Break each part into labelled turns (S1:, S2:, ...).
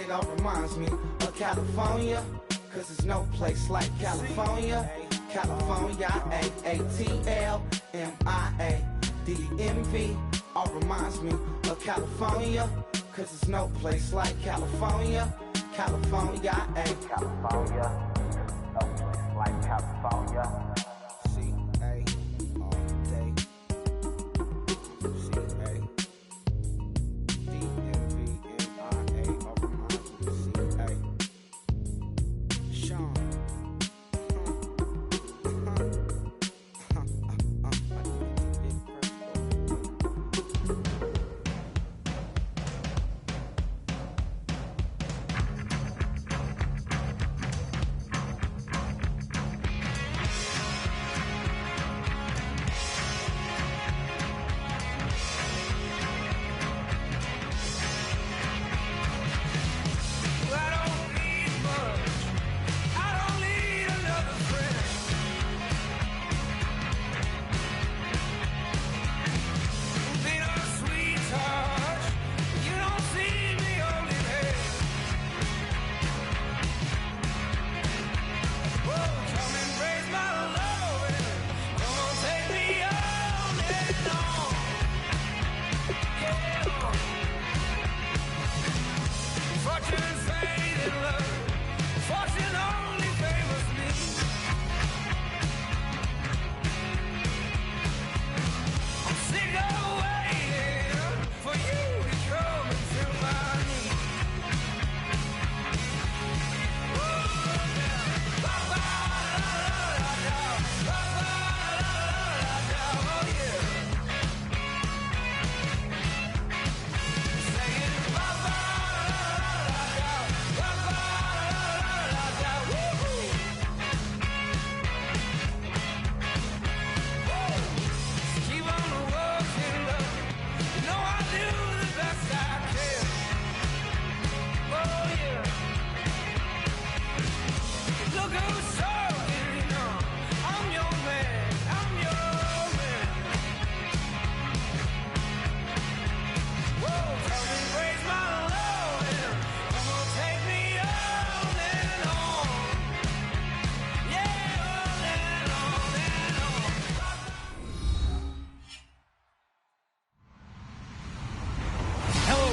S1: it all reminds me of California, cause there's no place like California. California, A-A-T-L-M-I-A-D-E-M-V. All reminds me of California, cause there's no place like California. California, California, no place like California. C-A all day. C-A-D-M-V-M-I-A. All reminds me of C-A. Sean.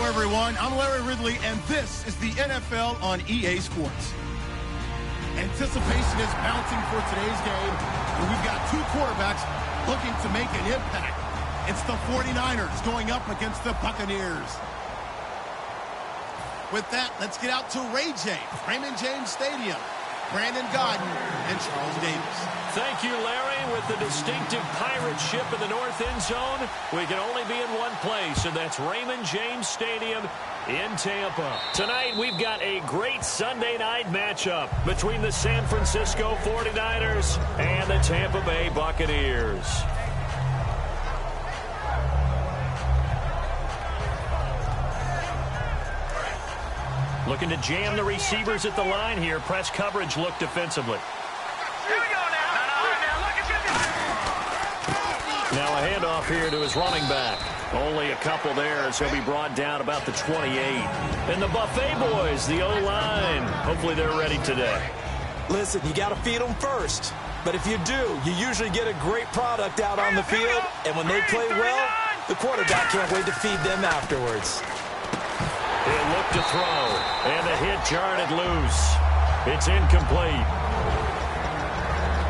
S2: Everyone, I'm Larry Ridley, and this is the NFL on EA Sports. Anticipation is mounting for today's game, and we've got two quarterbacks looking to make an impact. It's the 49ers going up against the Buccaneers. With that, let's get out to Raymond James Stadium. Brandon Godden and Charles Davis.
S3: Thank you, Larry. With the distinctive pirate ship in the north end zone, we can only be in one place, and that's Raymond James Stadium in Tampa. Tonight, we've got a great Sunday night matchup between the San Francisco 49ers and the Tampa Bay Buccaneers. Looking to jam the receivers at the line here. Press coverage look defensively.
S4: Here we go
S3: now a handoff here to his running back. Only a couple there as he'll be brought down about the 28. And the Buffet boys, the O-line. Hopefully they're ready today.
S5: Listen, you got to feed them first. But if you do, you usually get a great product out on the field. And when they play well, the quarterback can't wait to feed them afterwards.
S3: He'll look to throw, and the hit jarred it loose. It's incomplete.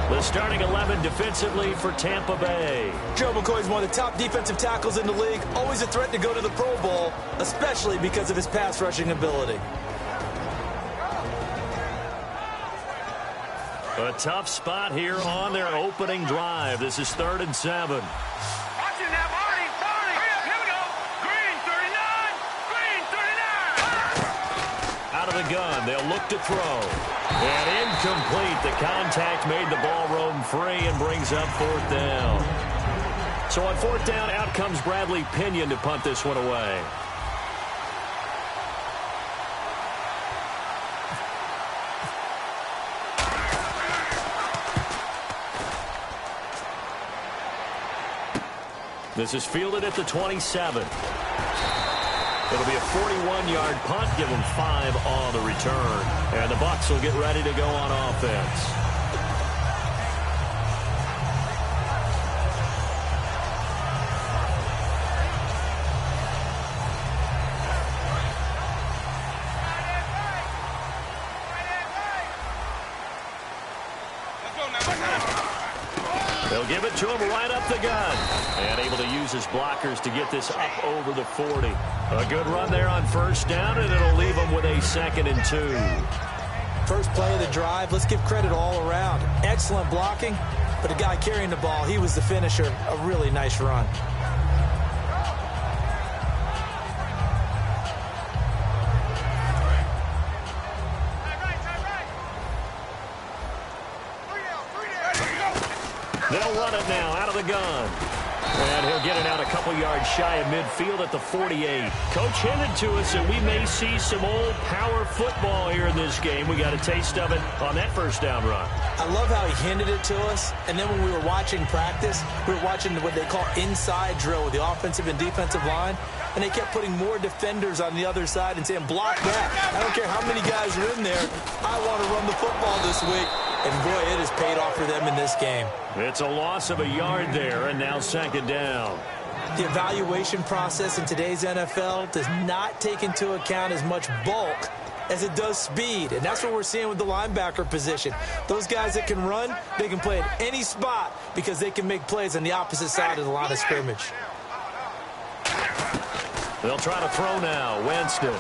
S3: The starting 11 defensively for Tampa Bay.
S5: Joe McCoy's one of the top defensive tackles in the league. Always a threat to go to the Pro Bowl, especially because of his pass rushing ability.
S3: A tough spot here on their opening drive. This is 3rd and 7. Out of the gun, they'll look to throw. And incomplete. The contact made the ball roam free and brings up 4th down. So on 4th down, out comes Bradley Pinion to punt this one away. This is fielded at the 27. It'll be a 41-yard punt, give them 5 on the return. And the Bucs will get ready to go on offense. They'll give it to him right up the gun. And able to use his blockers to get this up over the 40. A good run there on first down, and it'll leave him with a 2nd and 2.
S5: First play of the drive, let's give credit all around. Excellent blocking, but the guy carrying the ball, he was the finisher. A really nice run.
S3: They'll run it now out of the gun. And he'll get it out a couple yards shy of midfield at the 48. Coach hinted to us that we may see some old power football here in this game. We got a taste of it on that first down run.
S5: I love how he hinted it to us. And then when we were watching practice, we were watching what they call inside drill with the offensive and defensive line. And they kept putting more defenders on the other side and saying, block that. I don't care how many guys are in there. I want to run the football this week. And, boy, it has paid off for them in this game.
S3: It's a loss of a yard there, and now 2nd down.
S5: The evaluation process in today's NFL does not take into account as much bulk as it does speed. And that's what we're seeing with the linebacker position. Those guys that can run, they can play at any spot because they can make plays on the opposite side of the line of scrimmage.
S3: They'll try to throw now. Winston.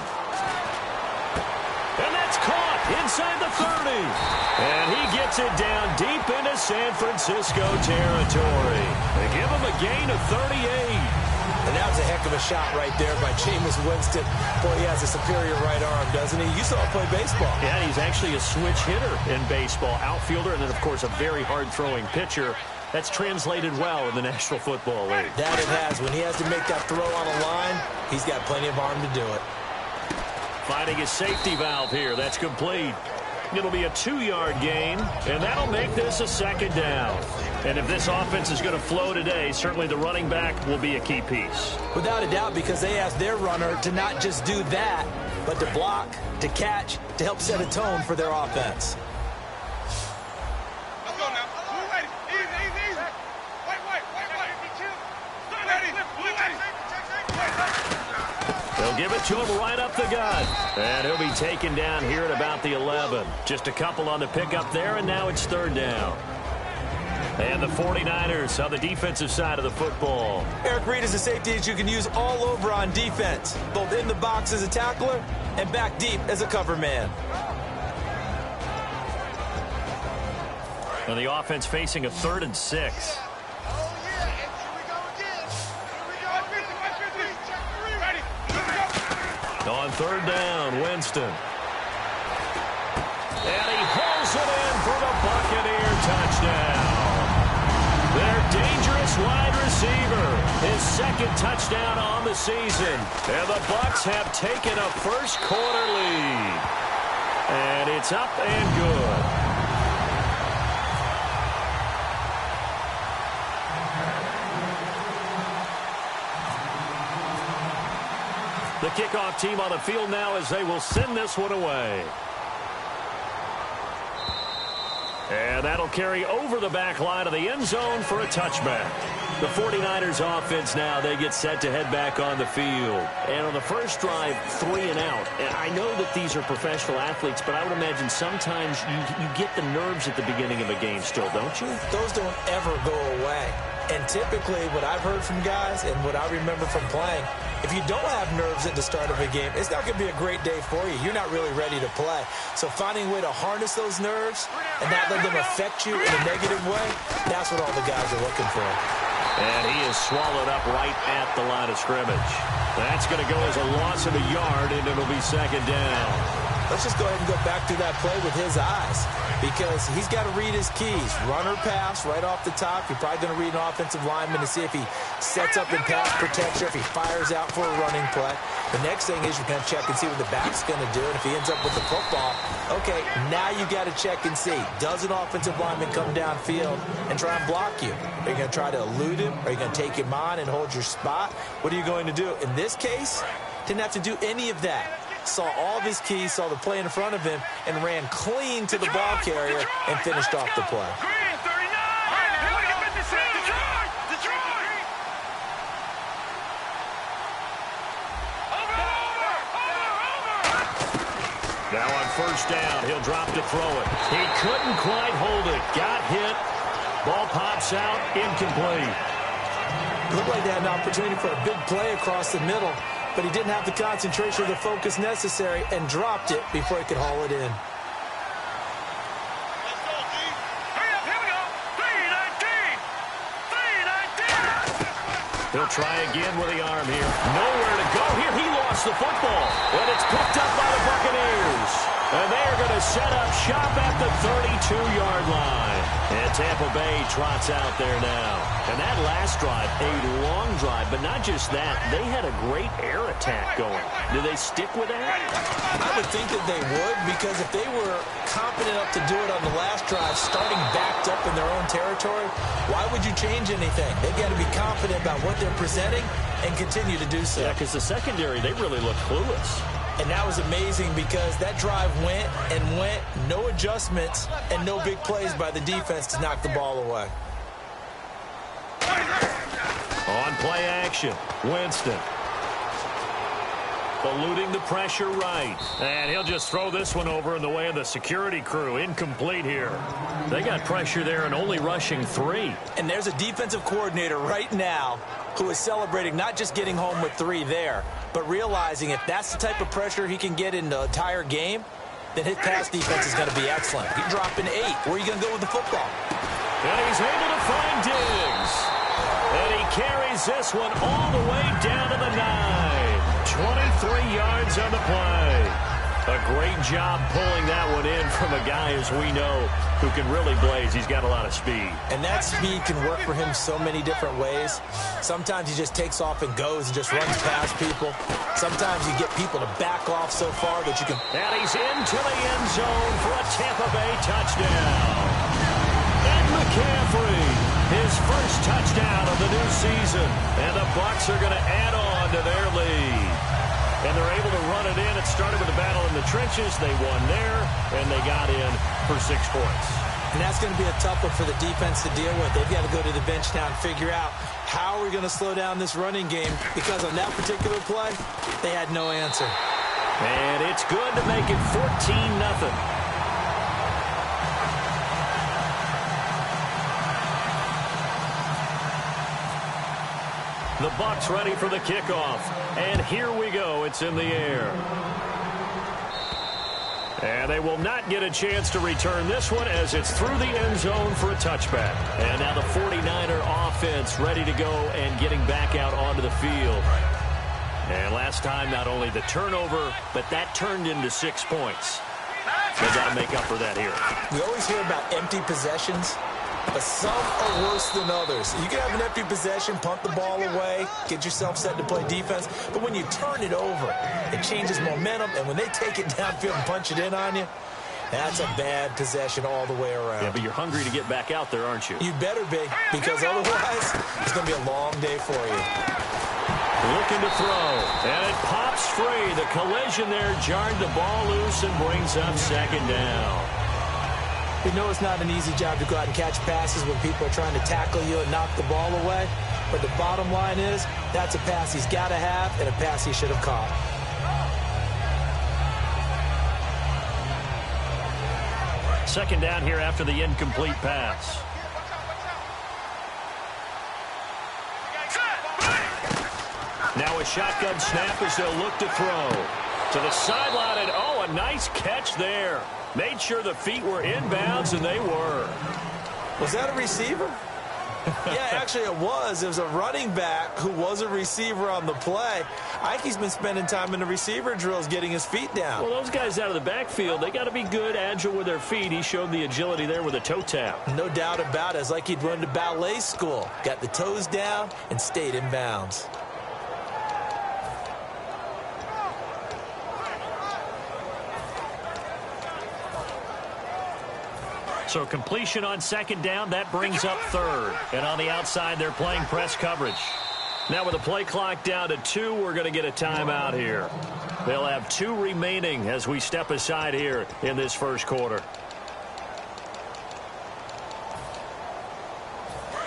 S3: And that's caught inside the 30. And he gets it down deep into San Francisco territory. They give him a gain of 38.
S5: And that was a heck of a shot right there by Jameis Winston. Boy, he has a superior right arm, doesn't he? You saw him play baseball.
S3: Yeah, he's actually a switch hitter in baseball. Outfielder, and then, of course, a very hard-throwing pitcher. That's translated well in the National Football League.
S5: That it has. When he has to make that throw on a line, he's got plenty of arm to do it.
S3: Finding his safety valve here. That's complete. It'll be a 2-yard gain, and that'll make this a 2nd down. And if this offense is going to flow today, certainly the running back will be a key piece.
S5: Without a doubt, because they asked their runner to not just do that, but to block, to catch, to help set a tone for their offense.
S4: Let's go now. We're ready. Easy, easy, easy. Wait.
S3: They'll give it to him right up the gut. And he'll be taken down here at about the 11. Just a couple on the pickup there, and now it's 3rd down. And the 49ers on the defensive side of the football.
S5: Eric Reid is a safety that you can use all over on defense, both in the box as a tackler and back deep as a cover man.
S3: And the offense facing a 3rd and 6. On 3rd down, Winston. And he hauls it in for the Buccaneer touchdown. Their dangerous wide receiver, his 2nd touchdown on the season. And the Bucs have taken a first-quarter lead. And it's up and good. The kickoff team on the field now as they will send this one away. And that'll carry over the back line of the end zone for a touchback. The 49ers offense now, they get set to head back on the field. And on the first drive, 3 and out. And I know that these are professional athletes, but I would imagine sometimes you get the nerves at the beginning of a game still, don't you?
S5: Those don't ever go away. And typically what I've heard from guys and what I remember from playing, if you don't have nerves at the start of a game, it's not going to be a great day for you. You're not really ready to play. So finding a way to harness those nerves and not let them affect you in a negative way, that's what all the guys are looking for.
S3: And he is swallowed up right at the line of scrimmage. That's going to go as a loss of a yard, and it'll be 2nd down.
S5: Let's just go ahead and go back through that play with his eyes because he's got to read his keys. Run or pass right off the top. You're probably going to read an offensive lineman to see if he sets up in pass protection, if he fires out for a running play. The next thing is you're going to check and see what the back's going to do. And if he ends up with the football, okay, now you got to check and see. Does an offensive lineman come downfield and try and block you? Are you going to try to elude him? Are you going to take him on and hold your spot? What are you going to do? In this case, Didn't have to do any of that. Saw all of his keys, saw the play in front of him, and ran clean to the ball carrier and finished off the play.
S3: Now on first down, he'll drop to throw it. He couldn't quite hold it. Got hit. Ball pops out, incomplete.
S5: Looked like they had an opportunity for a big play across the middle, but he didn't have the concentration or the focus necessary and dropped it before he could haul it in.
S3: He'll try again with the arm here. Nowhere to go here. He lost the football. And it's picked up by the Buccaneers. And they're going to set up shop at the 32-yard line. And Tampa Bay trots out there now. And that last drive, a long drive, but not just that. They had a great air attack going. Do they stick with that?
S5: I would think that they would, because if they were confident enough to do it on the last drive, starting backed up in their own territory, why would you change anything? They've got to be confident about what they're presenting and continue to do so.
S3: Yeah, because the secondary, they really looked clueless.
S5: And that was amazing because that drive went and went, no adjustments, and no big plays by the defense to knock the ball away.
S3: On play action, Winston. Eluding the pressure right. And he'll just throw this one over in the way of the security crew. Incomplete here. They got pressure there and only rushing 3.
S5: And there's a defensive coordinator right now who is celebrating not just getting home with 3 there, but realizing if that's the type of pressure he can get in the entire game, then his pass defense is going to be excellent. He's dropping 8. Where are you going to go with the football?
S3: And he's able to find Diggs. And he carries this one all the way down to the 9. 23 yards on the play. A great job pulling that one in from a guy, as we know, who can really blaze. He's got a lot of speed.
S5: And that speed can work for him so many different ways. Sometimes he just takes off and goes and just runs past people. Sometimes you get people to back off so far that you can...
S3: And he's into the end zone for a Tampa Bay touchdown. And McCaffrey, his first touchdown of the new season. And the Bucs are going to add on to their lead. And they're able to run it in. It started with a battle in the trenches. They won there, and they got in for 6 points.
S5: And that's going to be a tough one for the defense to deal with. They've got to go to the bench now and figure out how we're going to slow down this running game, because on that particular play, they had no answer.
S3: And it's good to make it 14-0. The Bucs ready for the kickoff. And here we go. It's in the air. And they will not get a chance to return this one as it's through the end zone for a touchback. And now the 49er offense ready to go and getting back out onto the field. And last time, not only the turnover, but that turned into 6 points. They got to make up for that here.
S5: We always hear about empty possessions, but some are worse than others. You can have an empty possession, punt the ball away, get yourself set to play defense. But when you turn it over, it changes momentum. And when they take it downfield and punch it in on you, that's a bad possession all the way around.
S3: Yeah, but you're hungry to get back out there, aren't you?
S5: You better be, because otherwise it's going to be a long day for you.
S3: Looking to throw, and it pops free. The collision there jarred the ball loose and brings up second down.
S5: We know it's not an easy job to go out and catch passes when people are trying to tackle you and knock the ball away. But the bottom line is, that's a pass he's got to have and a pass he should have caught.
S3: Second down here after the incomplete pass. Now a shotgun snap as they'll look to throw. To the sideline, and oh, a nice catch there. Made sure the feet were inbounds, and they were.
S5: Was that a receiver? Yeah, actually it was. It was a running back who was a receiver on the play. Ike's been spending time in the receiver drills getting his feet down.
S3: Well, those guys out of the backfield, they got to be good, agile with their feet. He showed the agility there with a toe tap.
S5: No doubt about it. It's like he'd run to ballet school. Got the toes down and stayed in bounds.
S3: So completion on second down, that brings up third. And on the outside, they're playing press coverage. Now with the play clock down to 2, we're going to get a timeout here. They'll have 2 remaining as we step aside here in this first quarter.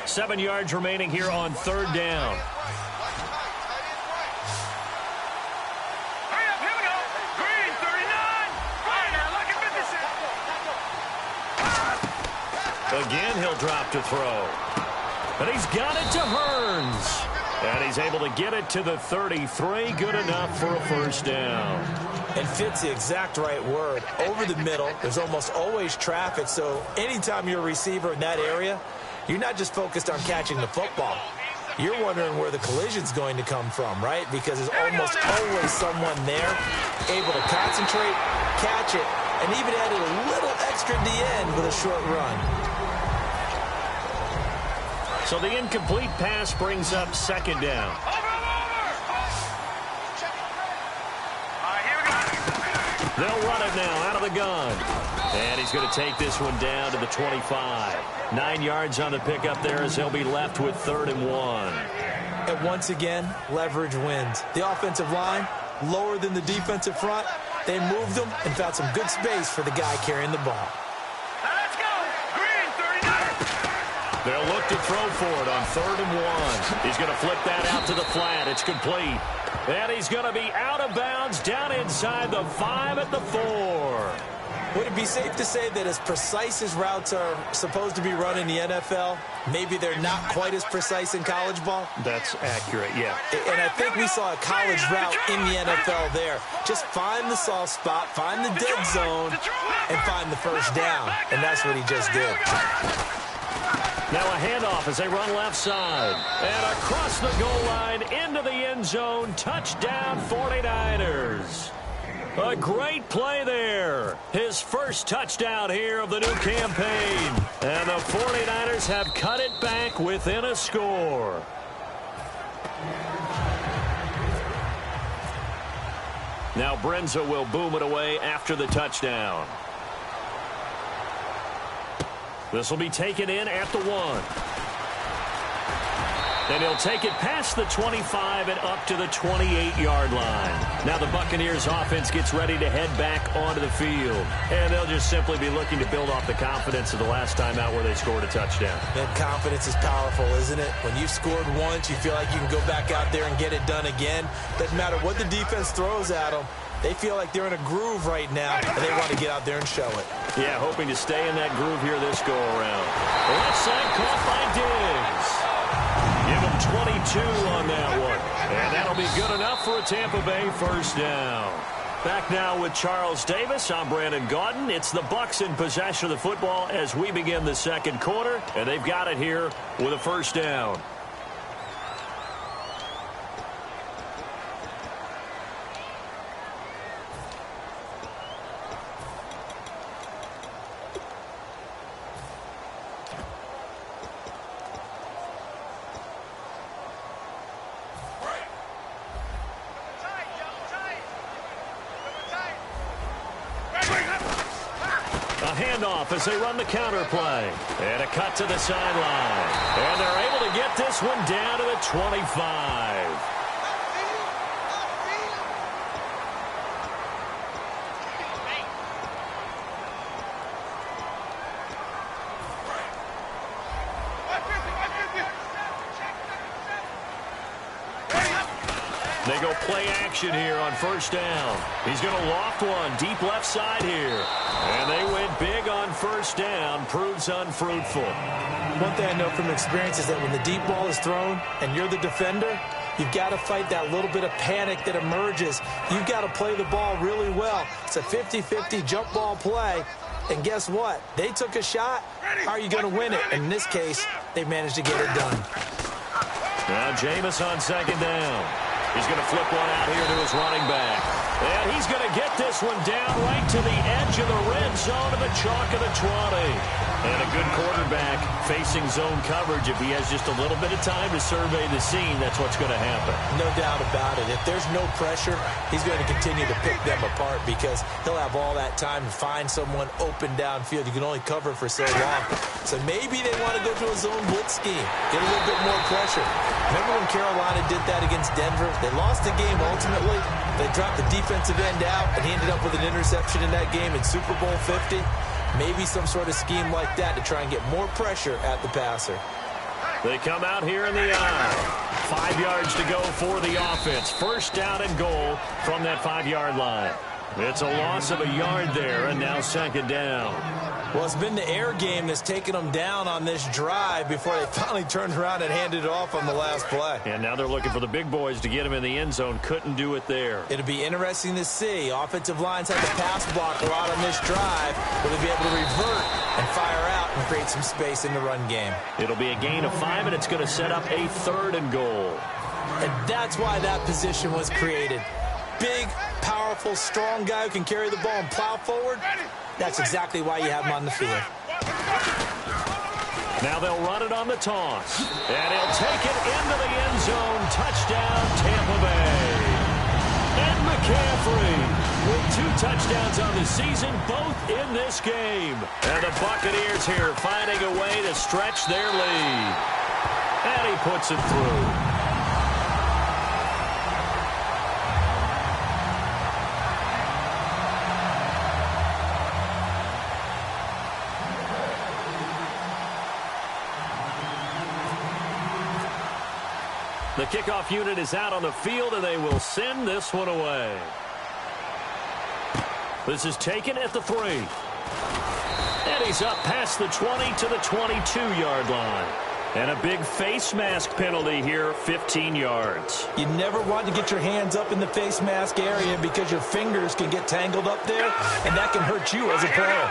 S3: 7 yards remaining here on 3rd down.
S4: Hurry up, here we go. Green, 39.
S3: Again, he'll drop to throw. And he's got it to Hearns. And he's able to get it to the 33. Good enough for a first down.
S5: And fits the exact right word. Over the middle, there's almost always traffic. So anytime you're a receiver in that area, you're not just focused on catching the football. You're wondering where the collision's going to come from, right? Because there's almost always someone there able to concentrate, catch it, and even added a little extra at the end with a short run.
S3: So the incomplete pass brings up 2nd down. They'll run it now out of the gun. And he's going to take this one down to the 25. 9 yards on the pickup there as he'll be left with 3rd and 1.
S5: And once again, leverage wins. The offensive line, lower than the defensive front. They moved them and found some good space for the guy carrying the ball.
S4: Let's go. Green, 39.
S3: They'll look to throw for it on 3rd and 1. He's going to flip that out to the flat. It's complete. And he's going to be out of bounds down inside the 5 at the 4.
S5: Would it be safe to say that as precise as routes are supposed to be run in the NFL, maybe they're not quite as precise in college ball?
S3: That's accurate, yeah.
S5: And I think we saw a college route in the NFL there. Just find the soft spot, find the dead zone, and find the first down. And that's what he just did.
S3: Now a handoff as they run left side. And across the goal line into the end zone. Touchdown 49ers. A great play there. His first touchdown here of the new campaign. And the 49ers have cut it back within a score. Now Brenza will boom it away after the touchdown. This will be taken in at the 1. And he'll take it past the 25 and up to the 28-yard line. Now the Buccaneers offense gets ready to head back onto the field. And they'll just simply be looking to build off the confidence of the last time out where they scored a touchdown.
S5: And confidence is powerful, isn't it? When you've scored once, you feel like you can go back out there and get it done again. Doesn't matter what the defense throws at them. They feel like they're in a groove right now, and they want to get out there and show it.
S3: Yeah, hoping to stay in that groove here this go-around. Left side caught by Diggs. Give him 22 on that one. And that'll be good enough for a Tampa Bay first down. Back now with Charles Davis. I'm Brandon Gaudin. It's the Bucs in possession of the football as we begin the second quarter. And they've got it here with a first down. Handoff as they run the counter play. And a cut to the sideline. And they're able to get this one down to the 25. They go play action here on first down. He's going to loft one deep left side here. And they went big on first down. Proves unfruitful.
S5: One thing I know from experience is that when the deep ball is thrown and you're the defender, you've got to fight that little bit of panic that emerges. You've got to play the ball really well. It's a 50-50 jump ball play. And guess what? They took a shot. How are you going to win it? And in this case, they managed to get it done.
S3: Now Jameis on second down. He's going to flip one out here to his running back. And he's going to get this one down right to the edge of the red zone of the chalk of the 20. And a good quarterback facing zone coverage. If he has just a little bit of time to survey the scene, that's what's going to happen.
S5: No doubt about it. If there's no pressure, he's going to continue to pick them apart because he'll have all that time to find someone open downfield. You can only cover for so long. So maybe they want to go to a zone blitz scheme, get a little bit more pressure. Remember when Carolina did that against Denver? They lost the game ultimately. They dropped the defensive end out, and he ended up with an interception in that game in Super Bowl 50. Maybe some sort of scheme like that to try and get more pressure at the passer.
S3: They come out here in the eye. 5 yards to go for the offense. First down and goal from that 5-yard line. It's a loss of a yard there, and now second down.
S5: Well, it's been the air game that's taken them down on this drive before they finally turned around and handed it off on the last play.
S3: And now they're looking for the big boys to get him in the end zone. Couldn't do it there.
S5: It'll be interesting to see. Offensive lines have to pass block a lot on this drive. Will they be able to revert and fire out and create some space in the run game?
S3: It'll be a gain of 5, and it's going to set up a 3rd and goal.
S5: And that's why that position was created. Big, powerful, strong guy who can carry the ball and plow forward. That's exactly why you have him on the field.
S3: Now they'll run it on the toss. And he'll take it into the end zone. Touchdown, Tampa Bay. And McCaffrey with 2 touchdowns on the season, both in this game. And the Buccaneers here finding a way to stretch their lead. And he puts it through. The kickoff unit is out on the field, and they will send this one away. This is taken at the 3. And he's up past the 20 to the 22-yard line. And a big face mask penalty here, 15 yards.
S5: You never want to get your hands up in the face mask area because your fingers can get tangled up there, and that can hurt you as a player.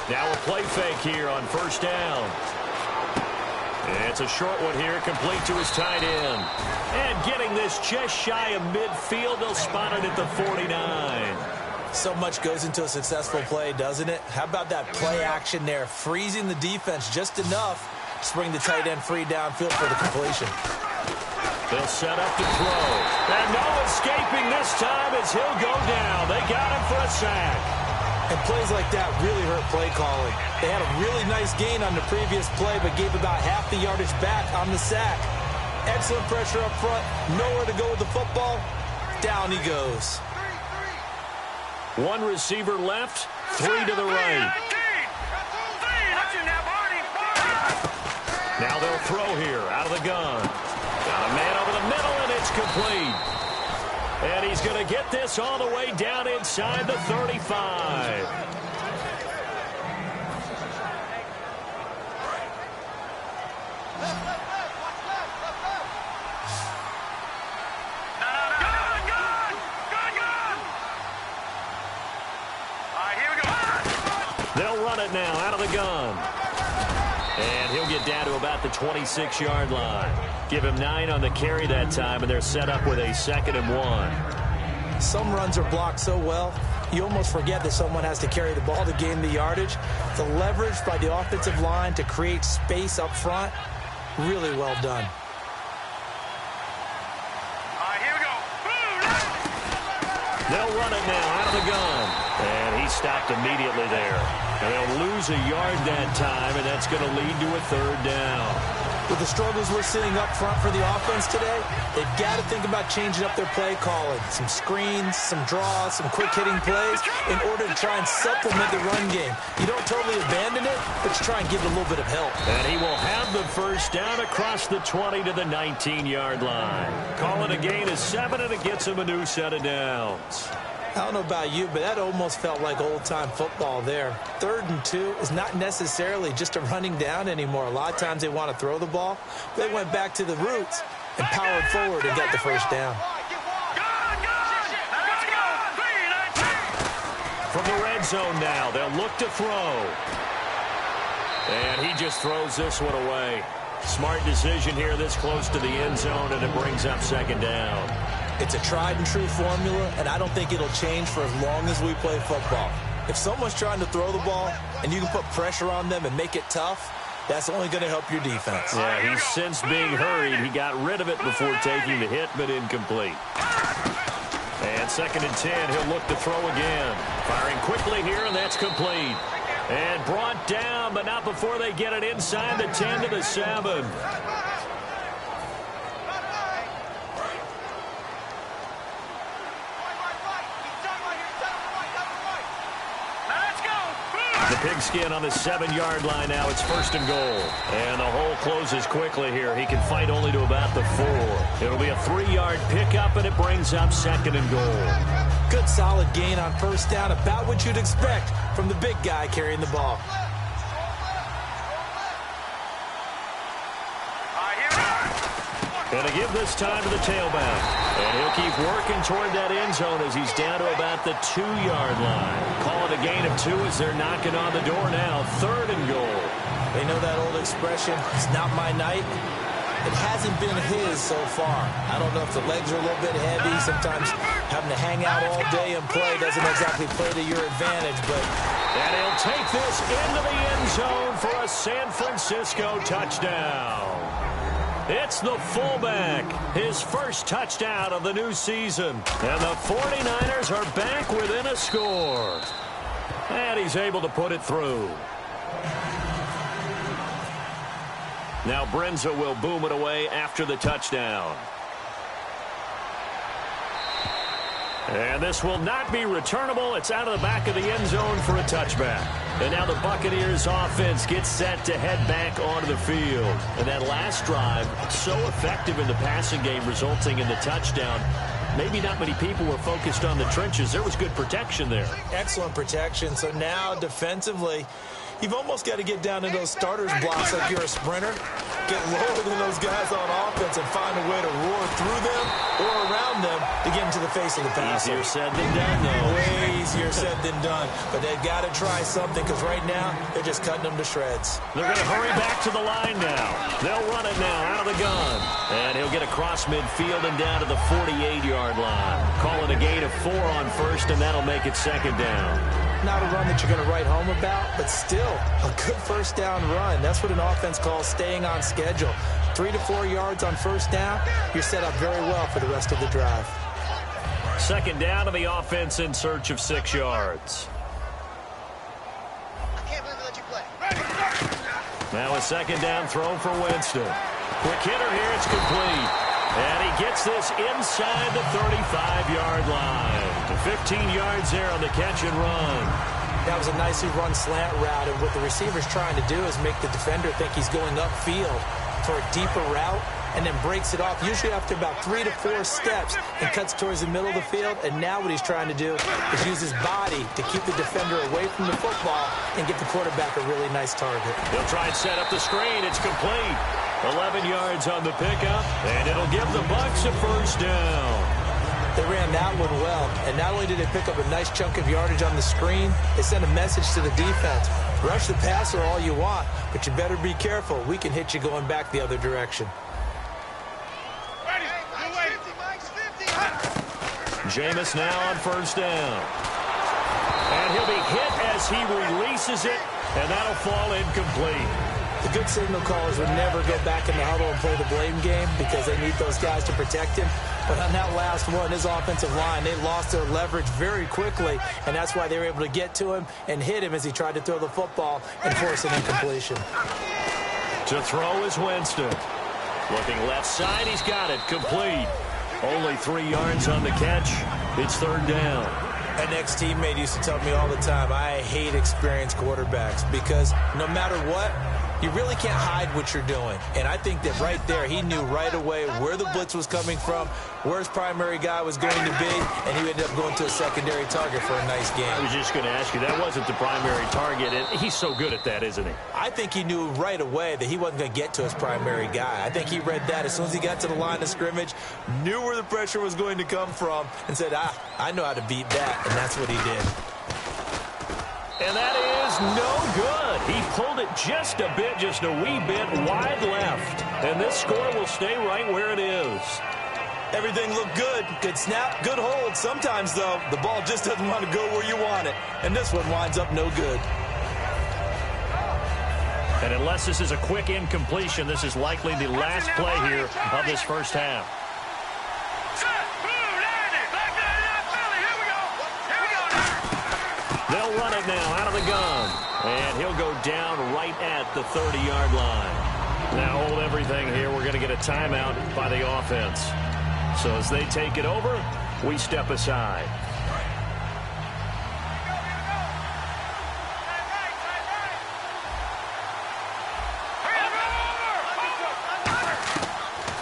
S3: Now a play fake here on first down. It's a short one here, complete to his tight end. And getting this just shy of midfield, they'll spot it at the 49.
S5: So much goes into a successful play, doesn't it? How about that play action there, freezing the defense just enough to bring the tight end free downfield for the completion.
S3: They'll set up to throw. And no escaping this time as he'll go down. They got him for a sack.
S5: And plays like that really hurt play calling. They had a really nice gain on the previous play, but gave about half the yardage back on the sack. Excellent pressure up front. Nowhere to go with the football. Down he goes.
S3: 1 receiver left, 3 to the right. Now they'll throw here out of the gun. Got a man over the middle, and it's complete. And he's going to get this all the way down inside the 35. They'll run it now out of the gun. And he'll get down to about the 26-yard line. Give him 9 on the carry that time, and they're set up with a 2nd and 1.
S5: Some runs are blocked so well, you almost forget that someone has to carry the ball to gain the yardage. The leverage by the offensive line to create space up front, really well done.
S4: Here we go.
S3: They'll run it now out of the gun. And he stopped immediately there. And they'll lose a yard that time, and that's going to lead to a 3rd down.
S5: With the struggles we're seeing up front for the offense today, they've got to think about changing up their play calling. Some screens, some draws, some quick-hitting plays in order to try and supplement the run game. You don't totally abandon it, but you try and give it a little bit of help.
S3: And he will have the first down across the 20 to the 19-yard line. Calling a gain of 7, and it gets him a new set of downs.
S5: I don't know about you, but that almost felt like old-time football there. 3rd and 2 is not necessarily just a running down anymore. A lot of times they want to throw the ball. They went back to the roots and powered forward and got the first down.
S3: From the red zone now, they'll look to throw. And he just throws this one away. Smart decision here this close to the end zone, and it brings up second down.
S5: It's a tried-and-true formula, and I don't think it'll change for as long as we play football. If someone's trying to throw the ball and you can put pressure on them and make it tough, that's only going to help your defense.
S3: Yeah, he's since being hurried. He got rid of it before taking the hit, but incomplete. And 2nd and 10, he'll look to throw again. Firing quickly here, and that's complete. And brought down, but not before they get it inside the 10 to the 7. The pigskin on the 7-yard line now. It's 1st and goal. And the hole closes quickly here. He can fight only to about the 4. It'll be a 3-yard pickup, and it brings up 2nd and goal.
S5: Good solid gain on 1st down, about what you'd expect from the big guy carrying the ball.
S3: Going to give this time to the tailback. And he'll keep working toward that end zone as he's down to about the 2-yard line. Call it a gain of 2 as they're knocking on the door now. 3rd and goal.
S5: They know that old expression, it's not my night. It hasn't been his so far. I don't know if the legs are a little bit heavy. Sometimes having to hang out all day and play doesn't exactly play to your advantage.
S3: And he'll take this into the end zone for a San Francisco touchdown. It's the fullback, his first touchdown of the new season. And the 49ers are back within a score. And he's able to put it through. Now Brenza will boom it away after the touchdown. And this will not be returnable. It's out of the back of the end zone for a touchback. And now the Buccaneers offense gets set to head back onto the field. And that last drive, so effective in the passing game, resulting in the touchdown. Maybe not many people were focused on the trenches. There was good protection there.
S5: Excellent protection. So now defensively, you've almost got to get down in those starters blocks like you're a sprinter. Get lower than those guys on offense and find a way to roar through them or around them to get into the face of the passer.
S3: Easier said than done, though.
S5: Way easier said than done. But they've got to try something because right now they're just cutting them to shreds.
S3: They're going to hurry back to the line now. They'll run it now out of the gun. And he'll get across midfield and down to the 48-yard line. Call it a gain of 4 on 1st, and that'll make it 2nd down.
S5: Not a run that you're going to write home about, but still a good 1st down run. That's what an offense calls staying on schedule. 3 to 4 yards on 1st down, you're set up very well for the rest of the drive.
S3: 2nd down to the offense in search of 6 yards.
S6: I can't believe I let you play.
S3: Now a 2nd down throw for Winston. Quick hitter here, it's complete. And he gets this inside the 35-yard line. 15 yards there on the catch and run.
S5: That was a nicely run slant route, and what the receiver's trying to do is make the defender think he's going upfield for a deeper route and then breaks it off, usually after about 3 to 4 steps, and cuts towards the middle of the field. And now what he's trying to do is use his body to keep the defender away from the football and get the quarterback a really nice target.
S3: He'll try and set up the screen. It's complete. 11 yards on the pickup, and it'll give the Bucs a 1st down.
S5: They ran that one well, and not only did they pick up a nice chunk of yardage on the screen, they sent a message to the defense. Rush the passer all you want, but you better be careful. We can hit you going back the other direction.
S3: Jameis now on 1st down. And he'll be hit as he releases it, and that'll fall incomplete.
S5: The good signal callers would never go back in the huddle and play the blame game because they need those guys to protect him. But on that last one, his offensive line, they lost their leverage very quickly, and that's why they were able to get to him and hit him as he tried to throw the football and force an incompletion.
S3: To throw is Winston. Looking left side, he's got it. Complete. Only 3 yards on the catch. It's 3rd down.
S5: An ex-teammate used to tell me all the time, I hate experienced quarterbacks because no matter what, you really can't hide what you're doing. And I think that right there, he knew right away where the blitz was coming from, where his primary guy was going to be, and he ended up going to a secondary target for a nice game.
S3: I was just going to ask you, that wasn't the primary target, and he's so good at that, isn't he?
S5: I think he knew right away that he wasn't going to get to his primary guy. I think he read that as soon as he got to the line of scrimmage, knew where the pressure was going to come from, and said, I know how to beat that, and that's what he did.
S3: And that is no good. He pulled it just a wee bit wide left. And this score will stay right where it is.
S5: Everything looked good. Good snap, good hold. Sometimes, though, the ball just doesn't want to go where you want it. And this one winds up no good.
S3: And unless this is a quick incompletion, this is likely the last play here of this first half. They'll run it now out of the gun. And he'll go down right at the 30-yard line. Now hold everything here. We're going to get a timeout by the offense. So as they take it over, we step aside.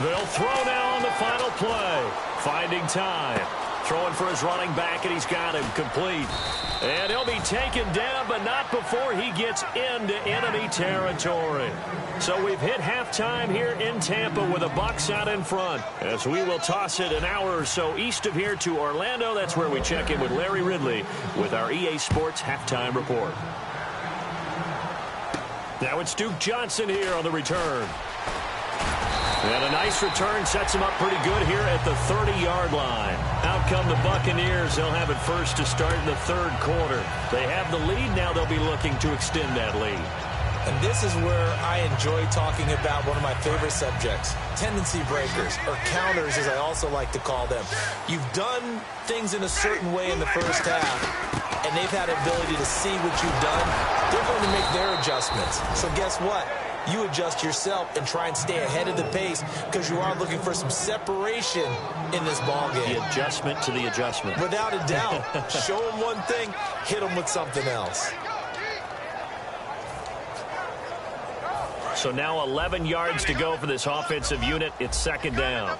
S3: They'll throw now on the final play. Finding time. Throwing for his running back, and he's got him complete. And he'll be taken down, but not before he gets into enemy territory. So we've hit halftime here in Tampa with the Bucs out in front. As we will toss it an hour or so east of here to Orlando. That's where we check in with Larry Ridley with our EA Sports Halftime Report. Now it's Duke Johnson here on the return. And a nice return sets him up pretty good here at the 30-yard line. Out come the Buccaneers. They'll have it first to start in the third quarter. They have the lead. Now they'll be looking to extend that lead.
S5: And this is where I enjoy talking about one of my favorite subjects, tendency breakers, or counters as I also like to call them. You've done things in a certain way in the first half, and they've had the ability to see what you've done. They're going to make their adjustments. So guess what? You adjust yourself and try and stay ahead of the pace because you are looking for some separation in this ball game.
S3: The adjustment to the adjustment.
S5: Without a doubt. Show them one thing, hit them with something else.
S3: So now 11 yards to go for this offensive unit. It's second down.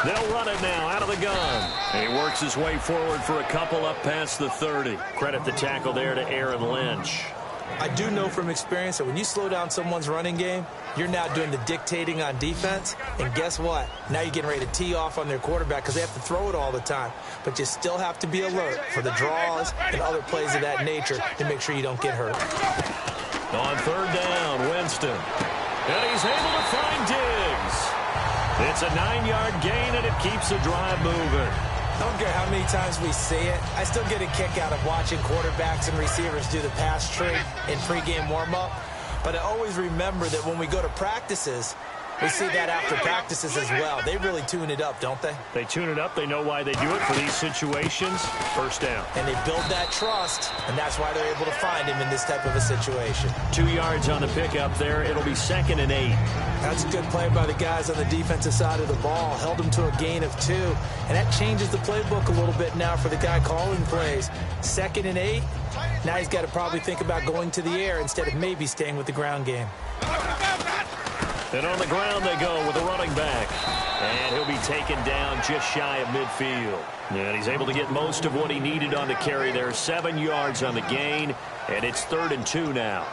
S3: They'll run it now out of the gun. And he works his way forward for a couple up past the 30. Credit the tackle there to Aaron Lynch.
S5: I do know from experience that when you slow down someone's running game, you're now doing the dictating on defense. And guess what? Now you're getting ready to tee off on their quarterback because they have to throw it all the time. But you still have to be alert for the draws and other plays of that nature to make sure you don't get hurt.
S3: On third down, Winston. And he's able to find Diggs. It's a 9-yard gain, and it keeps the drive moving.
S5: I don't care how many times we see it. I still get a kick out of watching quarterbacks and receivers do the pass tree in pregame warm-up. But I always remember that when we go to practices, we see that after practices as well. They really tune it up, don't they?
S3: They tune it up. They know why they do it for these situations. First down.
S5: And they build that trust, and that's why they're able to find him in this type of a situation.
S3: 2 yards on the pickup there. It'll be 2nd and 8.
S5: That's a good play by the guys on the defensive side of the ball. Held him to a gain of 2. And that changes the playbook a little bit now for the guy calling plays. 2nd and 8. Now he's got to probably think about going to the air instead of maybe staying with the ground game.
S3: And on the ground they go with the running back. And he'll be taken down just shy of midfield. And he's able to get most of what he needed on the carry there. 7 yards on the gain. And it's 3rd and 2 now.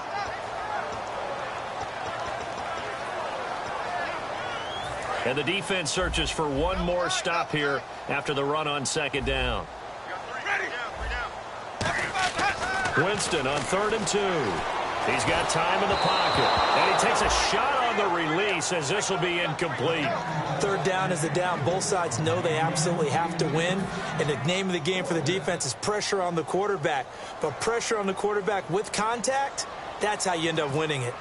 S3: And the defense searches for one more stop here after the run on 2nd down. Winston on 3rd and 2. He's got time in the pocket. And he takes a shot on the release as this will be incomplete.
S5: 3rd down is the down. Both sides know they absolutely have to win. And the name of the game for the defense is pressure on the quarterback. But pressure on the quarterback with contact, that's how you end up winning it.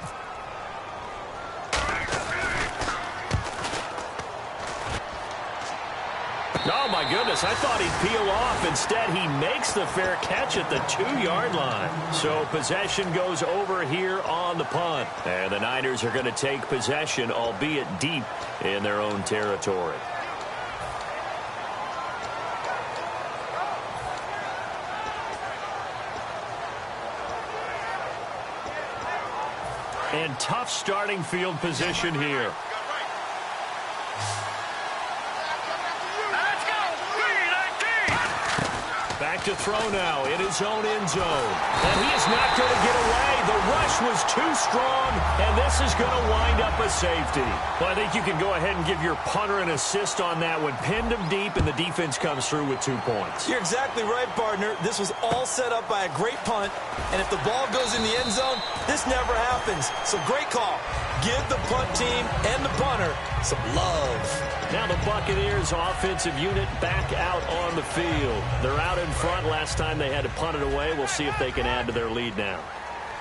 S3: Oh, my goodness. I thought he'd peel off. Instead, he makes the fair catch at the 2-yard line. So possession goes over here on the punt. And the Niners are going to take possession, albeit deep in their own territory. And tough starting field position here. back to throw now in his own end zone. And he is not going to get away. The rush was too strong, and this is going to wind up a safety. Well, I think you can go ahead and give your punter an assist on that one. Pinned him deep, and the defense comes through with 2 points.
S5: You're exactly right, partner. This was all set up by a great punt, and if the ball goes in the end zone, this never happens. So great call. Give the punt team and the punter some love.
S3: Now the Buccaneers offensive unit back out on the field. They're out in front. Last time they had to punt it away. We'll see if they can add to their lead now.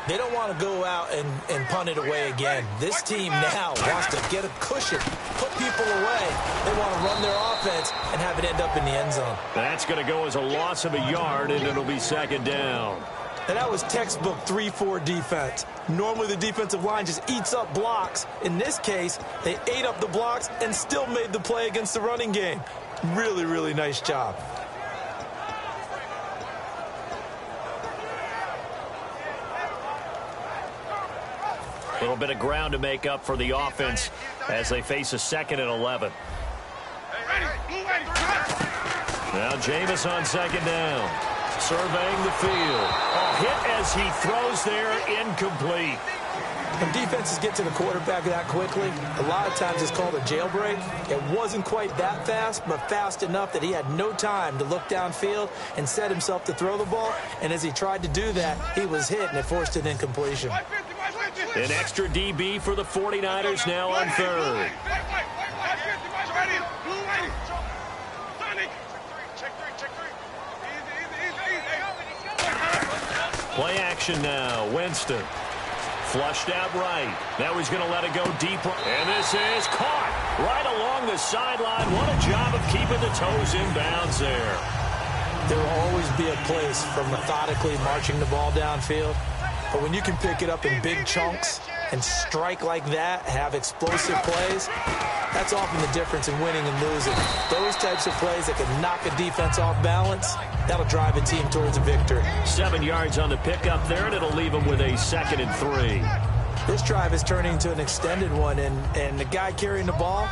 S5: They don't want to go out and punt it away again. This team now wants to get a cushion, put people away. They want to run their offense and have it end up in the end zone.
S3: That's going to go as a loss of a yard, and it'll be second down.
S5: And that was textbook 3-4 defense. Normally the defensive line just eats up blocks. In this case, they ate up the blocks and still made the play against the running game. Really, really nice job.
S3: A little bit of ground to make up for the offense as they face a 2nd and 11. Now Jameis on second down. Surveying the field. A hit as he throws there, incomplete.
S5: When defenses get to the quarterback that quickly, a lot of times it's called a jailbreak. It wasn't quite that fast, but fast enough that he had no time to look downfield and set himself to throw the ball. And as he tried to do that, he was hit, and it forced an incompletion.
S3: An extra DB for the 49ers now on third. Play action now. Winston. Flushed out right. Now he's going to let it go deeper. And this is caught right along the sideline. What a job of keeping the toes in bounds there.
S5: There will always be a place for methodically marching the ball downfield. But when you can pick it up in big chunks and strike like that, have explosive plays, that's often the difference in winning and losing. Those types of plays that can knock a defense off balance, that'll drive a team towards a victory.
S3: 7 yards on the pickup there, and it'll leave them with a 2nd and 3.
S5: This drive is turning into an extended one, and the guy carrying the ball,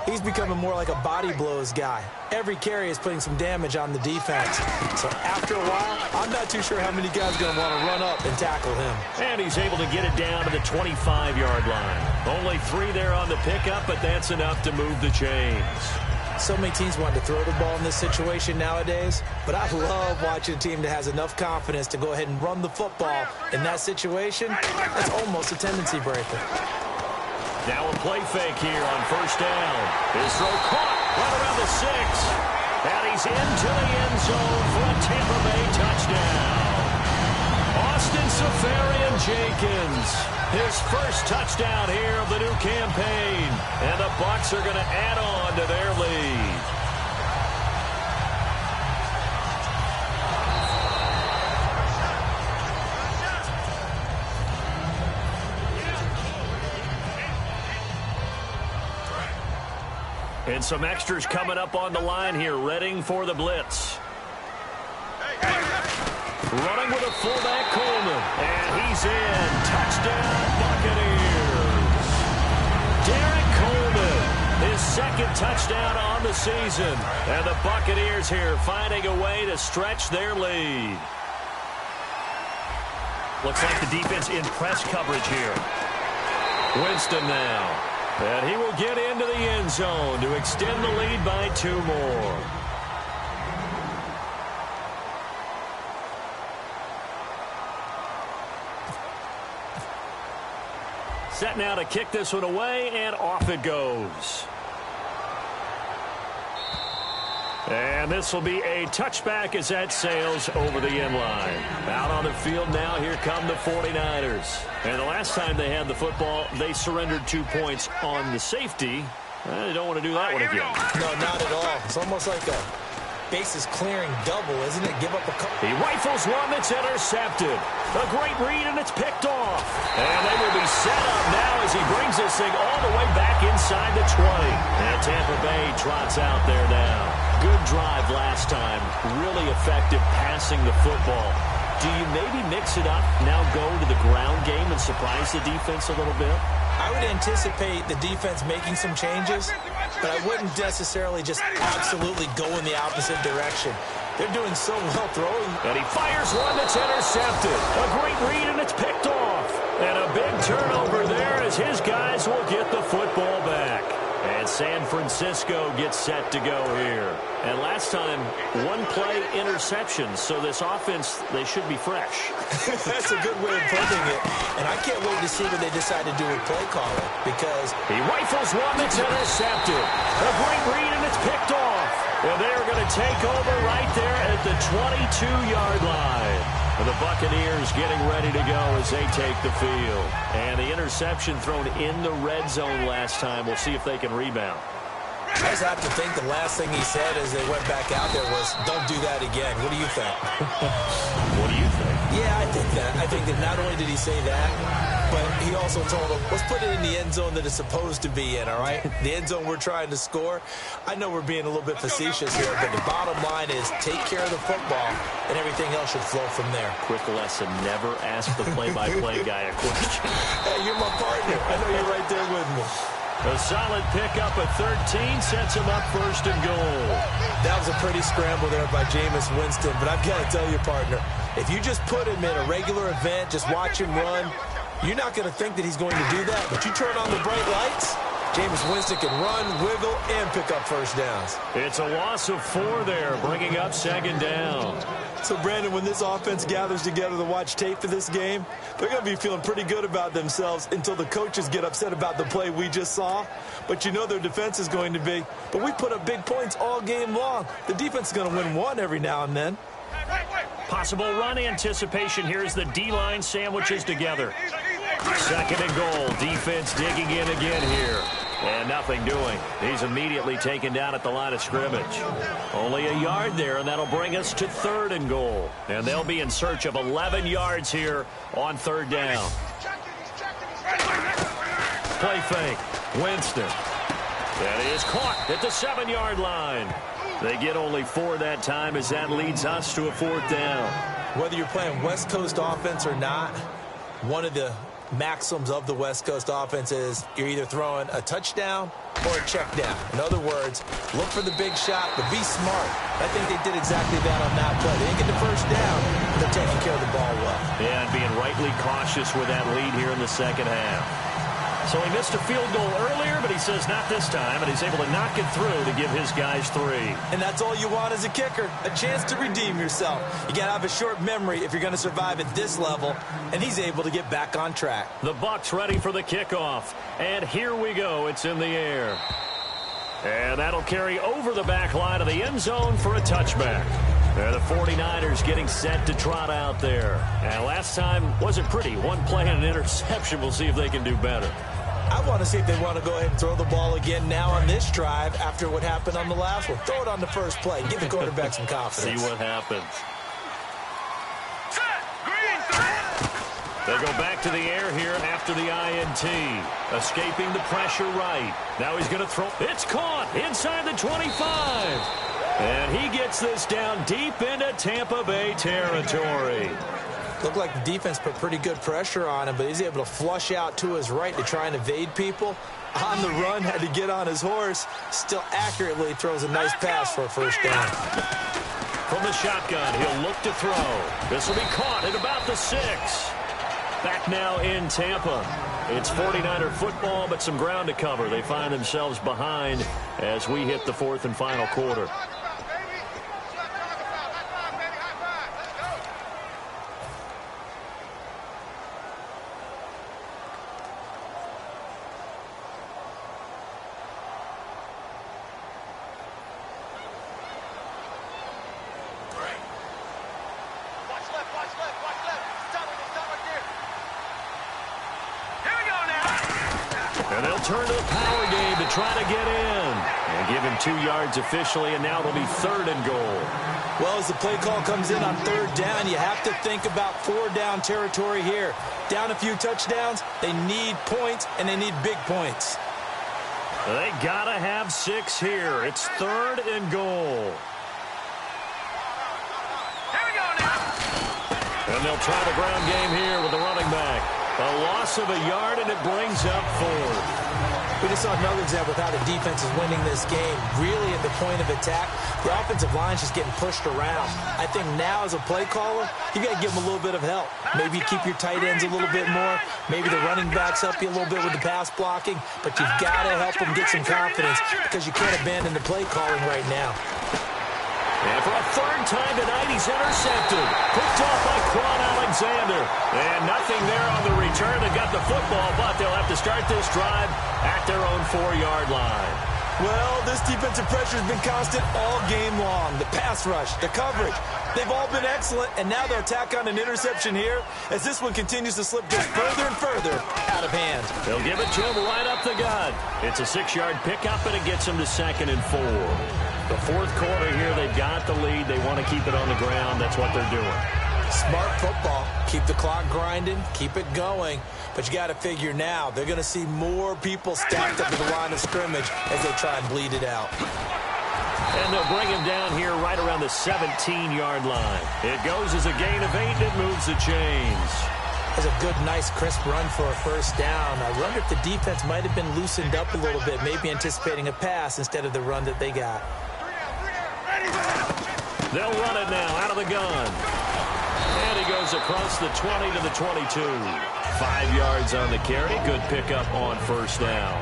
S5: he's becoming more like a body blows guy. Every carry is putting some damage on the defense. So after a while, I'm not too sure how many guys are going to want to run up and tackle him.
S3: And he's able to get it down to the 25-yard line. Only 3 there on the pickup, but that's enough to move the chains.
S5: So many teams want to throw the ball in this situation nowadays, but I love watching a team that has enough confidence to go ahead and run the football in that situation. That's almost a tendency breaker.
S3: Now a play fake here on first down. His throw caught right around the 6. And he's into the end zone for a Tampa Bay touchdown. Austin Seferian-Jenkins, his first touchdown here of the new campaign. And the Bucs are going to add on to their lead. And some extras coming up on the line here, readying for the blitz. Running with a fullback, Coleman. And he's in. Touchdown, Buccaneers. Derek Coleman, his 2nd touchdown on the season. And the Buccaneers here finding a way to stretch their lead. Looks like the defense in press coverage here. Winston now. And he will get into the end zone to extend the lead by 2 more. Set now to kick this one away, and off it goes. And this will be a touchback as that sails over the end line. Out on the field now, here come the 49ers. And the last time they had the football, they surrendered 2 points on the safety. They don't want to do that one again.
S5: No, not at all. It's almost like a bases clearing double, isn't it? Give up a couple.
S3: He rifles one that's intercepted. A great read, and it's picked off. And they will be set up now as he brings this thing all the way back inside the 20. And Tampa Bay trots out there now. Good drive last time. Really effective passing the football. Do you maybe mix it up, now go to the ground game and surprise the defense a little bit?
S5: I would anticipate the defense making some changes, but I wouldn't necessarily just absolutely go in the opposite direction. They're doing so well throwing.
S3: And he fires one that's intercepted. A great read, and it's picked off. And a big turnover there as his guys will get the football back. And San Francisco gets set to go here. And last time, one-play interceptions. So this offense, they should be fresh.
S5: That's a good way of putting it. And I can't wait to see what they decide to do with play calling, because
S3: he rifles one that's intercepted. A great read, and it's picked off. And they're going to take over right there at the 22-yard line. And the Buccaneers getting ready to go as they take the field. And the interception thrown in the red zone last time. We'll see if they can rebound.
S5: I just have to think the last thing he said as they went back out there was, don't do that again. What do you think?
S3: What do you think?
S5: Yeah, I think that. I think that not only did he say that, but he also told them, let's put it in the end zone that it's supposed to be in, all right? The end zone we're trying to score. I know we're being a little bit facetious here, but the bottom line is take care of the football, and everything else should flow from there.
S3: Quick lesson, never ask the play-by-play guy a question.
S5: Hey, you're my partner. I know you're right there with me.
S3: A solid pickup at 13 sets him up first and goal.
S5: That was a pretty scramble there by Jameis Winston, but I've got to tell you, partner, if you just put him in a regular event, just watch him run, you're not going to think that he's going to do that, but you turn on the bright lights, Jameis Winston can run, wiggle, and pick up first downs.
S3: It's a loss of 4 there, bringing up second down.
S5: So, Brandon, when this offense gathers together to watch tape for this game, they're going to be feeling pretty good about themselves until the coaches get upset about the play we just saw. But you know their defense is going to be. But we put up big points all game long. The defense is going to win one every now and then.
S3: Possible run anticipation. Here's the D-line sandwiches together. Second and goal. Defense digging in again here. And nothing doing. He's immediately taken down at the line of scrimmage. Only a yard there, and that'll bring us to third and goal. And they'll be in search of 11 yards here on third down. Play fake. Winston. And he is caught at the 7-yard line. They get only 4 that time as that leads us to a fourth down.
S5: Whether you're playing West Coast offense or not, one of the maxims of the West Coast offense is you're either throwing a touchdown or a check down. In other words, look for the big shot, but be smart. I think they did exactly that on that play. They didn't get the first down, but they're taking care of the ball well.
S3: Yeah, and being rightly cautious with that lead here in the second half. So he missed a field goal earlier, but he says not this time, and he's able to knock it through to give his guys 3.
S5: And that's all you want as a kicker, a chance to redeem yourself. You got to have a short memory if you're going to survive at this level, and he's able to get back on track.
S3: The Bucs ready for the kickoff, and here we go. It's in the air. And that'll carry over the back line of the end zone for a touchback. They're the 49ers getting set to trot out there. And last time wasn't pretty. One play and an interception. We'll see if they can do better.
S5: I want to see if they want to go ahead and throw the ball again now on this drive after what happened on the last one. Throw it on the first play. Give the quarterback some confidence.
S3: See what happens. They go back to the air here after the INT. Escaping the pressure right. Now he's going to throw. It's caught inside the 25. And he gets this down deep into Tampa Bay territory.
S5: Looked like the defense put pretty good pressure on him, but he's able to flush out to his right to try and evade people. On the run, had to get on his horse. Still accurately throws a nice pass for a first down.
S3: From the shotgun, he'll look to throw. This will be caught at about the 6. Back now in Tampa. It's 49er football, but some ground to cover. They find themselves behind as we hit the 4th and final quarter. And they'll turn to the power game to try to get in. And give him 2 yards officially, and now it'll be 3rd and goal.
S5: Well, as the play call comes in on 3rd down, you have to think about 4-down territory here. Down a few touchdowns, they need points, and they need big points.
S3: They got to have 6 here. It's 3rd and goal.
S4: Here we go now.
S3: And they'll try the ground game here with the running back. A loss of a yard, and it brings up 4.
S5: We just saw another example of how the defense is winning this game. Really at the point of attack, the offensive line's just getting pushed around. I think now as a play caller, you got to give them a little bit of help. Maybe keep your tight ends a little bit more. Maybe the running backs help you a little bit with the pass blocking. But you've got to help them get some confidence because you can't abandon the play calling right now.
S3: And for a third time tonight, he's intercepted. Picked off by Quan Alexander. And nothing there on the return. They got the football, but they'll have to start this drive at their own 4-yard line.
S5: Well, this defensive pressure has been constant all game long. The pass rush, the coverage, they've all been excellent. And now they'll tack on an interception here as this one continues to slip just further and further out of hand.
S3: They'll give it to him right up the gut. It's a 6-yard pickup, and it gets him to 2nd and 4. The fourth quarter here, they've got the lead. They want to keep it on the ground. That's what they're doing.
S5: Smart football. Keep the clock grinding. Keep it going. But you got to figure now, they're going to see more people stacked up at the line of scrimmage as they try and bleed it out.
S3: And they'll bring him down here right around the 17-yard line. It goes as a gain of 8, and it moves the chains.
S5: That's a good, nice, crisp run for a first down. I wonder if the defense might have been loosened up a little bit, maybe anticipating a pass instead of the run that they got.
S3: They'll run it now out of the gun. And he goes across the 20 to the 22. 5 yards on the carry. Good pickup on first down.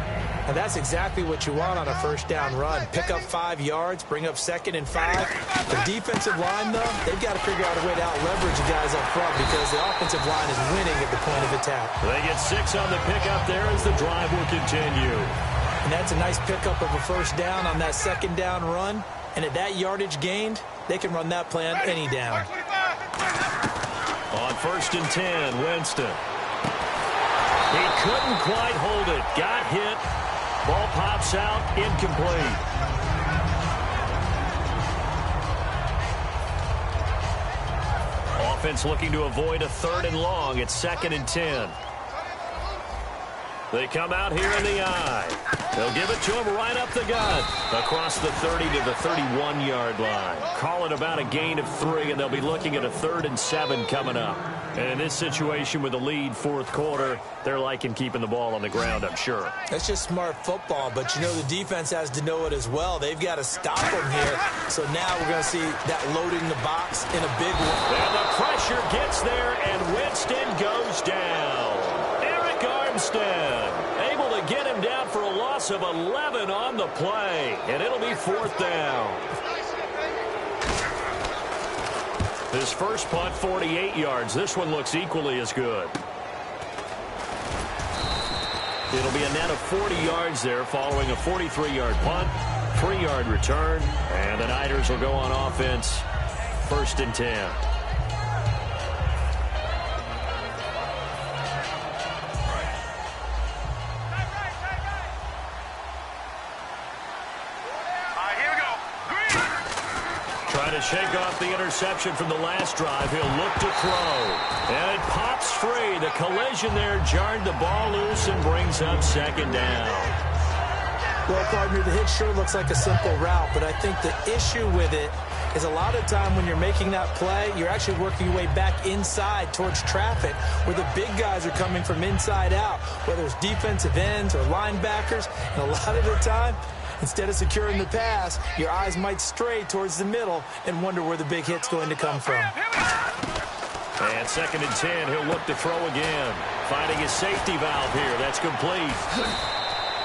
S5: And that's exactly what you want on a first down run. Pick up 5 yards, bring up 2nd and 5. The defensive line, though, they've got to figure out a way to out-leverage the guys up front because the offensive line is winning at the point of attack.
S3: They get 6 on the pickup there as the drive will continue.
S5: And that's a nice pickup of a first down on that 2nd down run. And at that yardage gained, they can run that play on any down.
S3: On 1st and 10, Winston. He couldn't quite hold it. Got hit. Ball pops out. Incomplete. Offense looking to avoid a 3rd and long. It's 2nd and 10. They come out here in the eye. They'll give it to him right up the gut. Across the 30 to the 31-yard line. Call it about a gain of 3, and they'll be looking at a 3rd and 7 coming up. And in this situation with the lead 4th quarter, they're liking keeping the ball on the ground, I'm sure.
S5: That's just smart football, but you know the defense has to know it as well. They've got to stop them here. So now we're going to see that loading the box in a big way.
S3: And the pressure gets there, and Winston goes down. Eric Armstead able to get him down for a loss of 11 on the play, and it'll be 4th down. His first punt, 48 yards. This one looks equally as good. It'll be a net of 40 yards there following a 43-yard punt, 3-yard return, and the Niners will go on offense, 1st and 10. To shake off the interception from the last drive. He'll look to throw. And it pops free. The collision there jarred the ball loose and brings up 2nd down.
S5: Well, partner, the hit sure looks like a simple route, but I think the issue with it is a lot of time when you're making that play, you're actually working your way back inside towards traffic where the big guys are coming from inside out, whether it's defensive ends or linebackers. And a lot of the time, instead of securing the pass, your eyes might stray towards the middle and wonder where the big hit's going to come from.
S3: And 2nd and 10, he'll look to throw again. Finding his safety valve here. That's complete.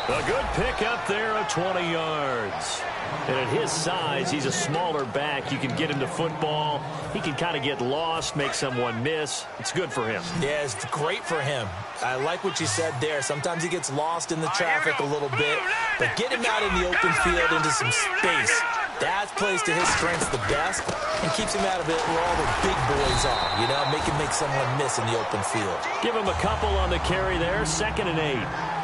S3: A good pick up there of 20 yards. And at his size, he's a smaller back. You can get him to football. He can kind of get lost, make someone miss. It's good for him.
S5: Yeah, it's great for him. I like what you said there. Sometimes he gets lost in the traffic a little bit, but get him out in the open field into some space. That plays to his strengths the best and keeps him out of it where all the big boys are, you know, make someone miss in the open field.
S3: Give him a couple on the carry there, 2nd and 8.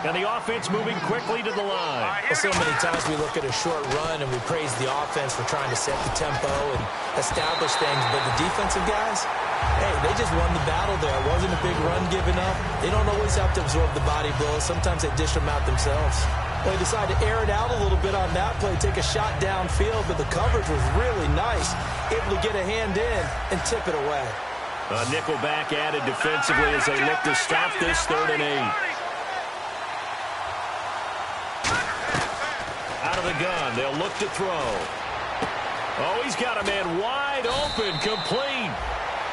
S3: And the offense moving quickly to the line.
S5: Well, so many times we look at a short run and we praise the offense for trying to set the tempo and establish things, but the defensive guys, hey, they just won the battle there. It wasn't a big run given up. They don't always have to absorb the body blows. Sometimes they dish them out themselves. Well, they decided to air it out a little bit on that play, take a shot downfield, but the coverage was really nice. Able to get a hand in and tip it away.
S3: A nickel back added defensively as they look to stop this 3rd and 8. Out of the gun, they'll look to throw. Oh, he's got a man wide open, complete.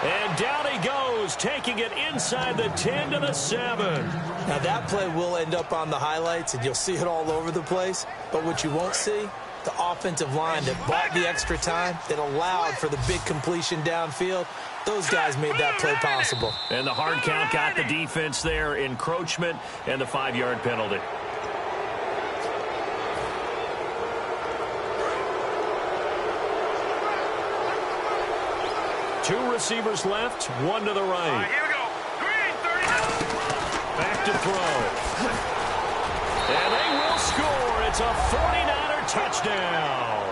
S3: And down he goes, taking it inside the 10 to the 7.
S5: Now that play will end up on the highlights, and you'll see it all over the place. But what you won't see, the offensive line that bought the extra time, that allowed for the big completion downfield, those guys made that play possible.
S3: And the hard count got the defense there, encroachment, and the 5-yard penalty. Two receivers left, one to the right.
S4: Here we go. Green, 39.
S3: Back to throw. And they will score. It's a 49er touchdown.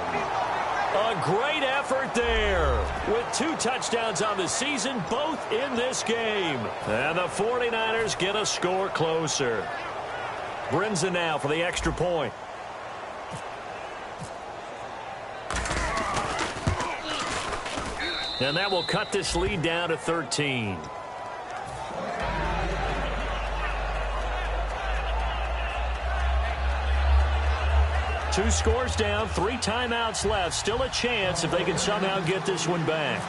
S3: A great effort there. With 2 touchdowns on the season, both in this game. And the 49ers get a score closer. Brinza now for the extra point. And that will cut this lead down to 13. Two scores down, 3 timeouts left. Still a chance if they can somehow get this one back.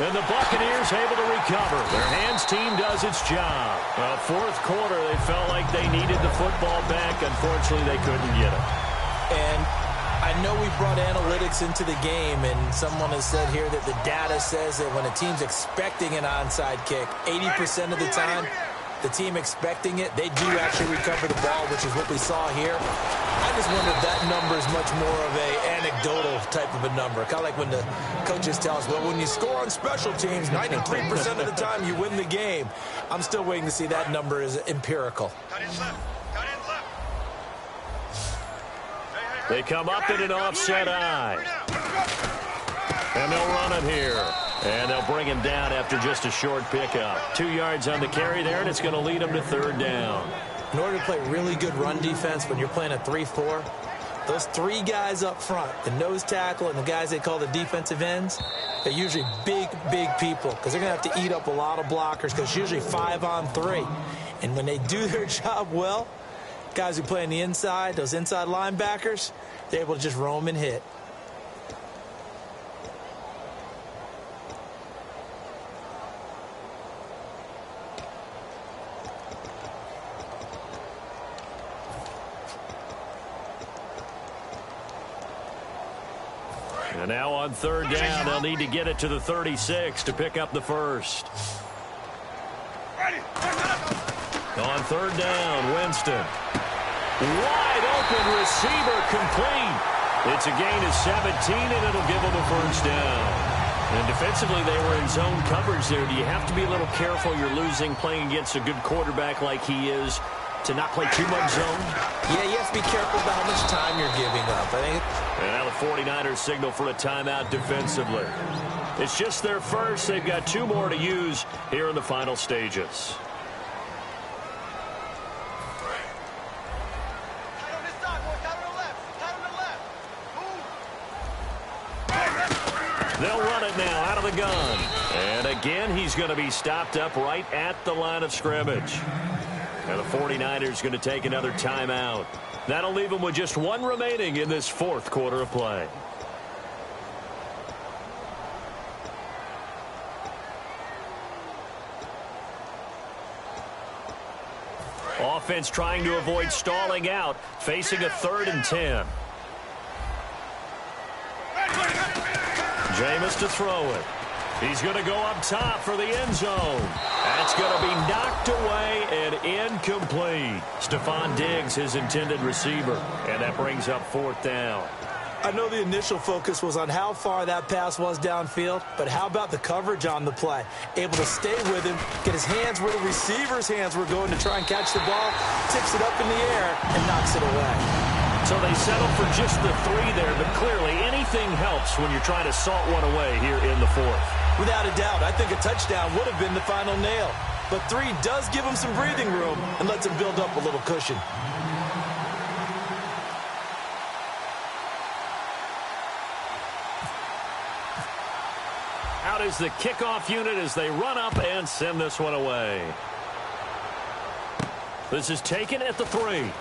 S3: And the Buccaneers able to recover. Their hands team does its job. Well, 4th quarter, they felt like they needed the football back. Unfortunately, they couldn't get it.
S5: And I know we brought analytics into the game, and someone has said here that the data says that when a team's expecting an onside kick, 80% of the time, the team expecting it, they do actually recover the ball, which is what we saw here. I just wonder if that number is much more of a anecdotal type of a number. Kind of like when the coaches tell us, well, when you score on special teams, 93% of the time you win the game. I'm still waiting to see that number is empirical.
S4: Cut in left. Cut in left.
S3: They come up in an offset eye. And they'll run it here. And they'll bring him down after just a short pickup. 2 yards on the carry there, and it's going to lead them to 3rd down.
S5: In order to play really good run defense when you're playing a 3-4, those 3 guys up front, the nose tackle and the guys they call the defensive ends, they're usually big, big people because they're going to have to eat up a lot of blockers because it's usually 5-on-3. And when they do their job well, guys who play on the inside, those inside linebackers, they're able to just roam and hit.
S3: And now on 3rd down, they'll need to get it to the 36 to pick up the first. On 3rd down, Winston. Wide open receiver, complete. It's a gain of 17, and it'll give them a first down. And defensively, they were in zone coverage there. Do you have to be a little careful? You're losing playing against a good quarterback like he is to not play too much zone?
S5: Yeah, you have to be careful about how much time you're giving up. I think.
S3: And now the 49ers signal for a timeout defensively. It's just their first. They've got 2 more to use here in the final stages. They'll run it now out of the gun. And again, he's going to be stopped up right at the line of scrimmage. And the 49ers going to take another timeout. That'll leave them with just 1 remaining in this 4th quarter of play. Offense trying to avoid stalling out, facing a 3rd and 10. Jameis to throw it. He's going to go up top for the end zone. That's going to be knocked away and incomplete. Stephon Diggs, his intended receiver. And that brings up 4th down.
S5: I know the initial focus was on how far that pass was downfield, but how about the coverage on the play? Able to stay with him, get his hands where the receiver's hands were going to try and catch the ball, tips it up in the air, and knocks it away.
S3: So they settle for just the 3 there, but clearly anything helps when you're trying to salt one away here in the 4th.
S5: Without a doubt, I think a touchdown would have been the final nail. But 3 does give him some breathing room and lets him build up a little cushion.
S3: Out is the kickoff unit as they run up and send this one away. This is taken at the 3. And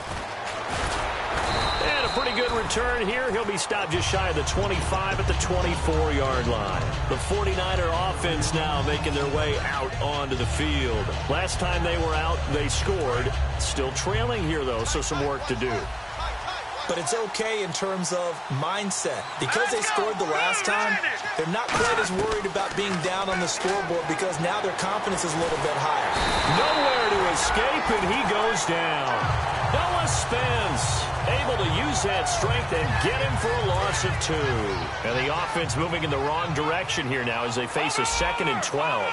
S3: a pretty good return here. He'll be stopped just shy of the 25 at the 24-yard line. The 49er offense now making their way out onto the field. Last time they were out, they scored. Still trailing here, though, so some work to do.
S5: But it's okay in terms of mindset. Because they scored the last time, they're not quite as worried about being down on the scoreboard because now their confidence is a little bit higher.
S3: Nowhere to escape, and he goes down. Noah Spence able to use that strength and get him for a loss of 2. And the offense moving in the wrong direction here now as they face a 2nd and 12.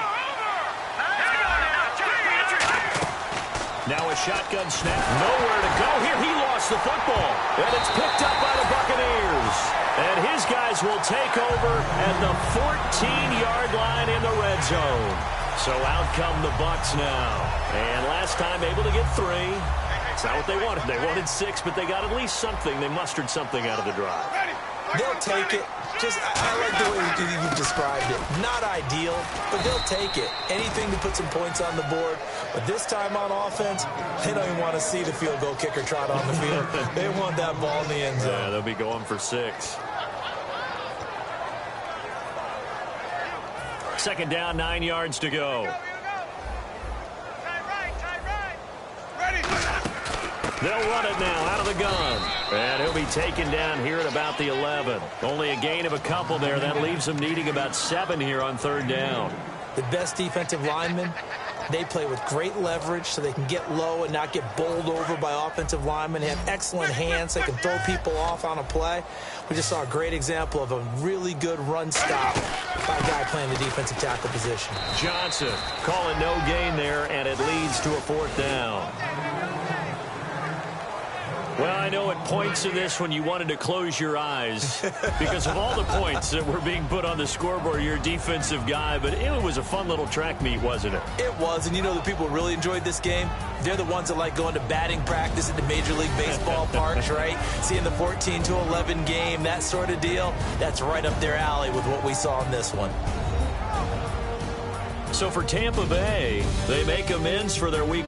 S3: Now a shotgun snap. Nowhere to go here. He lost the football. And it's picked up by the Buccaneers. And his guys will take over at the 14-yard line in the red zone. So out come the Bucs now. And last time able to get 3. That's not what they wanted. They wanted 6, but they got at least something. They mustered something out of the drive.
S5: They'll take it. I like the way you described it. Not ideal, but they'll take it. Anything to put some points on the board. But this time on offense, they don't even want to see the field goal kicker trot on the field. They want that ball in the end zone.
S3: Yeah, they'll be going for 6. 2nd down, 9 yards to go. They'll run it now out of the gun. And he'll be taken down here at about the 11. Only a gain of a couple there. That leaves them needing about 7 here on 3rd down.
S5: The best defensive linemen, they play with great leverage so they can get low and not get bowled over by offensive linemen. They have excellent hands. They can throw people off on a play. We just saw a great example of a really good run stop by a guy playing the defensive tackle position.
S3: Johnson calling no gain there, and it leads to a 4th down. Well, I know at points in this when you wanted to close your eyes because of all the points that were being put on the scoreboard. You're a defensive guy, but it was a fun little track meet, wasn't it?
S5: It was, and you know the people who really enjoyed this game? They're the ones that like going to batting practice at the Major League Baseball parks, right? Seeing the 14-11 game, that sort of deal, that's right up their alley with what we saw in this one.
S3: So for Tampa Bay, they make amends for their week.